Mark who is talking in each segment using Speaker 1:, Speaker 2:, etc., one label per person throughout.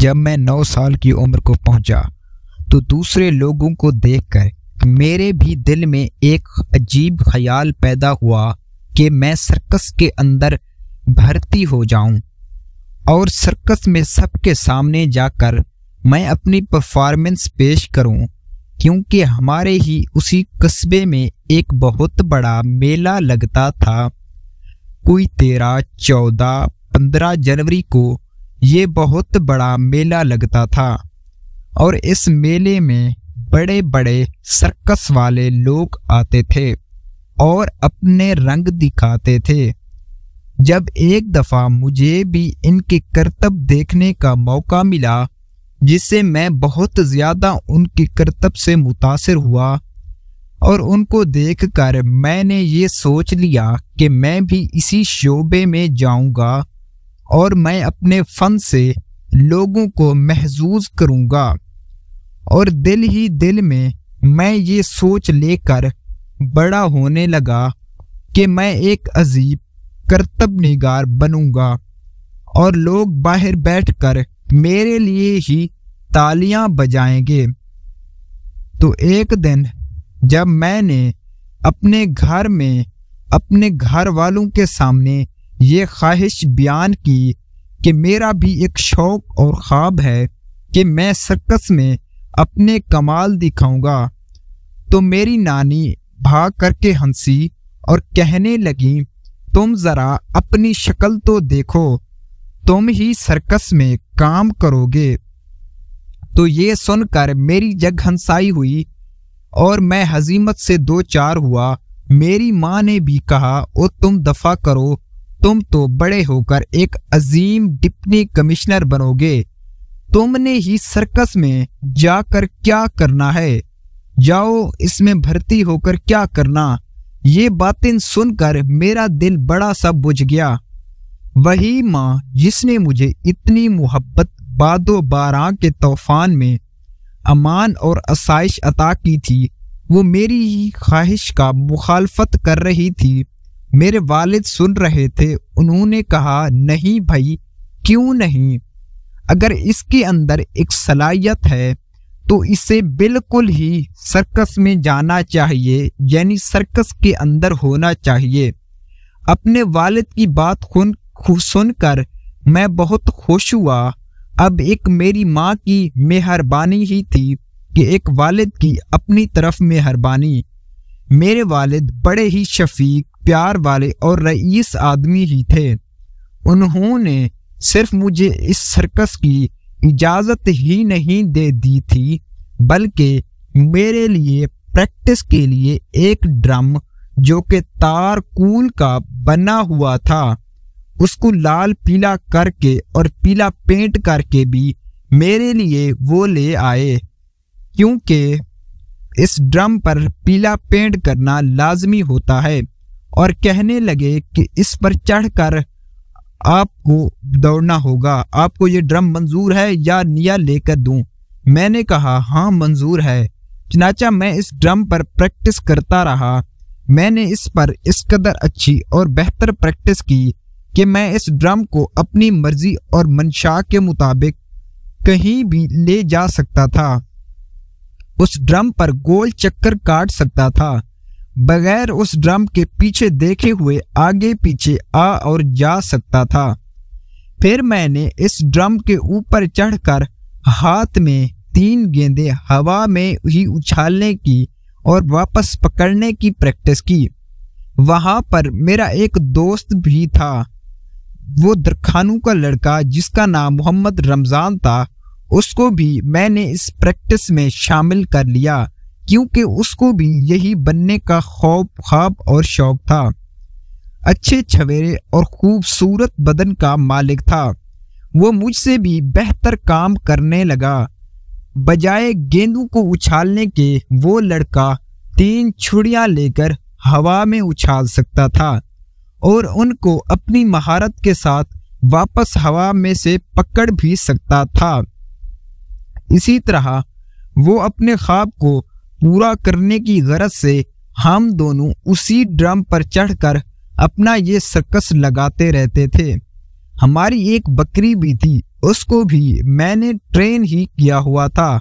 Speaker 1: جب میں 9 سال کی عمر کو پہنچا تو دوسرے لوگوں کو دیکھ کر میرے بھی دل میں ایک عجیب خیال پیدا ہوا کہ میں سرکس کے اندر بھرتی ہو جاؤں اور سرکس میں سب کے سامنے جا کر میں اپنی پرفارمنس پیش کروں، کیونکہ ہمارے ہی اسی قصبے میں ایک بہت بڑا میلہ لگتا تھا۔ کوئی 13، 14، 15 جنوری کو یہ بہت بڑا میلہ لگتا تھا اور اس میلے میں بڑے بڑے سرکس والے لوگ آتے تھے اور اپنے رنگ دکھاتے تھے۔ جب ایک دفعہ مجھے بھی ان کے کرتب دیکھنے کا موقع ملا، جس سے میں بہت زیادہ ان کے کرتب سے متاثر ہوا، اور ان کو دیکھ کر میں نے یہ سوچ لیا کہ میں بھی اسی شعبے میں جاؤں گا اور میں اپنے فن سے لوگوں کو محظوظ کروں گا۔ اور دل ہی دل میں یہ سوچ لے کر بڑا ہونے لگا کہ میں ایک عظیم کرتب نگار بنوں گا اور لوگ باہر بیٹھ کر میرے لیے ہی تالیاں بجائیں گے۔ تو ایک دن جب میں نے اپنے گھر میں اپنے گھر والوں کے سامنے یہ خواہش بیان کی کہ میرا بھی ایک شوق اور خواب ہے کہ میں سرکس میں اپنے کمال دکھاؤں گا، تو میری نانی بھاگ کر کے ہنسی اور کہنے لگی، تم ذرا اپنی شکل تو دیکھو، تم ہی سرکس میں کام کرو گے۔ تو یہ سن کر میری جگ ہنسائی ہوئی اور میں ہزیمت سے دوچار ہوا۔ میری ماں نے بھی کہا، او تم دفع کرو، تم تو بڑے ہو کر ایک عظیم ڈپٹی کمشنر بنو گے، تم نے ہی سرکس میں جا کر کیا کرنا ہے، جاؤ اس میں بھرتی ہو کر کیا کرنا۔ یہ باتیں سن کر میرا دل بڑا سا بجھ گیا۔ وہی ماں جس نے مجھے اتنی محبت باد و باران کے طوفان میں امان اور آسائش عطا کی تھی، وہ میری ہی خواہش کا مخالفت کر رہی تھی۔ میرے والد سن رہے تھے، انہوں نے کہا، نہیں بھائی، کیوں نہیں؟ اگر اس کے اندر ایک صلاحیت ہے تو اسے بالکل ہی سرکس میں جانا چاہیے، یعنی سرکس کے اندر ہونا چاہیے۔ اپنے والد کی بات سن کر میں بہت خوش ہوا۔ اب ایک میری ماں کی مہربانی ہی تھی کہ ایک والد کی اپنی طرف مہربانی۔ میرے والد بڑے ہی شفیق، پیار والے اور رئیس آدمی ہی تھے۔ انہوں نے صرف مجھے اس سرکس کی اجازت ہی نہیں دے دی تھی، بلکہ میرے لیے پریکٹس کے لیے ایک ڈرم جو کہ تار کول کا بنا ہوا تھا، اس کو لال پیلا کر کے اور پیلا پینٹ کر کے بھی میرے لیے وہ لے آئے، کیونکہ اس ڈرم پر پیلا پینٹ کرنا لازمی ہوتا ہے، اور کہنے لگے کہ اس پر چڑھ کر آپ کو دوڑنا ہوگا، آپ کو یہ ڈرم منظور ہے یا نیا لے کر دوں؟ میں نے کہا ہاں منظور ہے۔ چنانچہ میں اس ڈرم پر پریکٹس کرتا رہا۔ میں نے اس پر اس قدر اچھی اور بہتر پریکٹس کی کہ میں اس ڈرم کو اپنی مرضی اور منشا کے مطابق کہیں بھی لے جا سکتا تھا، اس ڈرم پر گول چکر کاٹ سکتا تھا، بغیر اس ڈرم کے پیچھے دیکھے ہوئے آگے پیچھے آ اور جا سکتا تھا۔ پھر میں نے اس ڈرم کے اوپر چڑھ کر ہاتھ میں 3 گیندیں ہوا میں ہی اچھالنے کی اور واپس پکڑنے کی پریکٹس کی۔ وہاں پر میرا ایک دوست بھی تھا، وہ درخانوں کا لڑکا جس کا نام محمد رمضان تھا، اس کو بھی میں نے اس پریکٹس میں شامل کر لیا، کیونکہ اس کو بھی یہی بننے کا خواب اور شوق تھا۔ اچھے چھویرے اور خوبصورت بدن کا مالک تھا۔ وہ مجھ سے بھی بہتر کام کرنے لگا۔ بجائے گیندوں کو اچھالنے کے وہ لڑکا 3 چھڑیاں لے کر ہوا میں اچھال سکتا تھا اور ان کو اپنی مہارت کے ساتھ واپس ہوا میں سے پکڑ بھی سکتا تھا۔ اسی طرح وہ اپنے خواب کو پورا کرنے کی غرض سے ہم دونوں اسی ڈرم پر چڑھ کر اپنا یہ سرکس لگاتے رہتے تھے۔ ہماری ایک بکری بھی تھی، اس کو بھی میں نے ٹرین ہی کیا ہوا تھا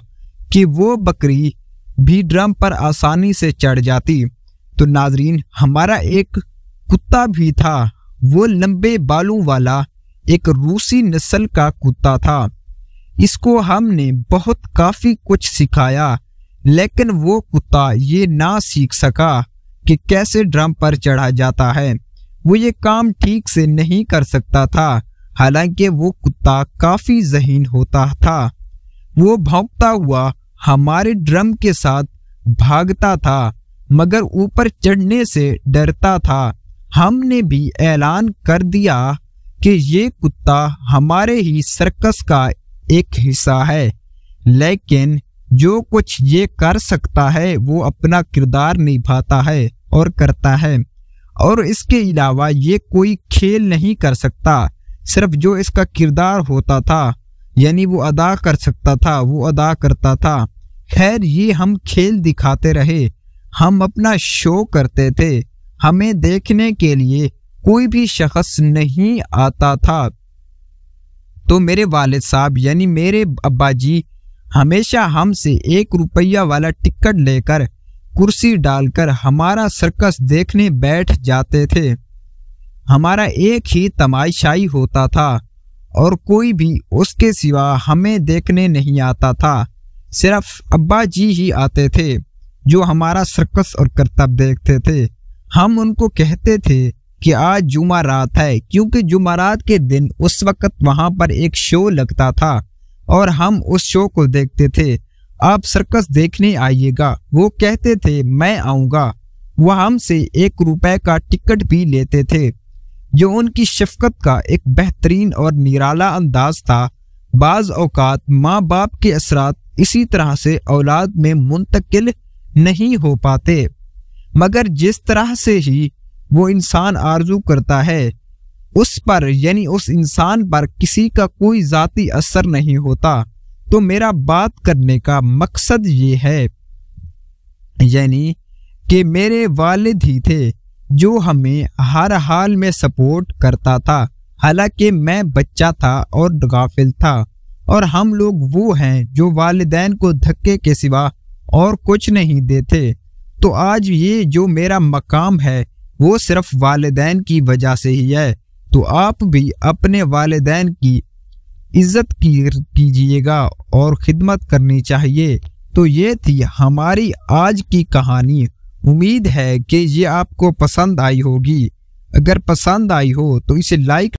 Speaker 1: کہ وہ بکری بھی ڈرم پر آسانی سے چڑھ جاتی۔ تو ناظرین، ہمارا ایک کتا بھی تھا، وہ لمبے بالوں والا ایک روسی نسل کا کتا تھا۔ اس کو ہم نے بہت کافی کچھ سکھایا، لیکن وہ کتا یہ نہ سیکھ سکا کہ کیسے ڈرم پر چڑھا جاتا ہے۔ وہ یہ کام ٹھیک سے نہیں کر سکتا تھا، حالانکہ وہ کتا کافی ذہین ہوتا تھا۔ وہ بھونکتا ہوا ہمارے ڈرم کے ساتھ بھاگتا تھا، مگر اوپر چڑھنے سے ڈرتا تھا۔ ہم نے بھی اعلان کر دیا کہ یہ کتا ہمارے ہی سرکس کا ایک حصہ ہے، لیکن جو کچھ یہ کر سکتا ہے وہ اپنا کردار نبھاتا ہے اور کرتا ہے، اور اس کے علاوہ یہ کوئی کھیل نہیں کر سکتا۔ صرف جو اس کا کردار ہوتا تھا، یعنی وہ ادا کر سکتا تھا، وہ ادا کرتا تھا۔ خیر، یہ ہم کھیل دکھاتے رہے، ہم اپنا شو کرتے تھے، ہمیں دیکھنے کے لیے کوئی بھی شخص نہیں آتا تھا۔ تو میرے والد صاحب یعنی میرے ابا جی ہمیشہ ہم سے 1 روپیہ والا ٹکٹ لے کر کرسی ڈال کر ہمارا سرکس دیکھنے بیٹھ جاتے تھے۔ ہمارا ایک ہی تماشائی ہوتا تھا اور کوئی بھی اس کے سوا ہمیں دیکھنے نہیں آتا تھا۔ صرف ابا جی ہی آتے تھے جو ہمارا سرکس اور کرتب دیکھتے تھے۔ ہم ان کو کہتے تھے کہ آج جمعرات ہے، کیونکہ جمعرات کے دن اس وقت وہاں پر ایک شو لگتا تھا اور ہم اس شو کو دیکھتے تھے۔ آپ سرکس دیکھنے آئیے گا، وہ کہتے تھے میں آؤں گا۔ وہ ہم سے 1 روپے کا ٹکٹ بھی لیتے تھے، جو ان کی شفقت کا ایک بہترین اور نرالا انداز تھا۔ بعض اوقات ماں باپ کے اثرات اسی طرح سے اولاد میں منتقل نہیں ہو پاتے، مگر جس طرح سے ہی وہ انسان آرزو کرتا ہے اس پر یعنی اس انسان پر کسی کا کوئی ذاتی اثر نہیں ہوتا۔ تو میرا بات کرنے کا مقصد یہ ہے یعنی کہ میرے والد ہی تھے جو ہمیں ہر حال میں سپورٹ کرتا تھا، حالانکہ میں بچہ تھا اور غافل تھا، اور ہم لوگ وہ ہیں جو والدین کو دھکے کے سوا اور کچھ نہیں دیتے۔ تو آج یہ جو میرا مقام ہے وہ صرف والدین کی وجہ سے ہی ہے۔ تو آپ بھی اپنے والدین کی عزت کیجیے گا اور خدمت کرنی چاہیے۔ تو یہ تھی ہماری آج کی کہانی۔ امید ہے کہ یہ آپ کو پسند آئی ہوگی۔ اگر پسند آئی ہو تو اسے لائک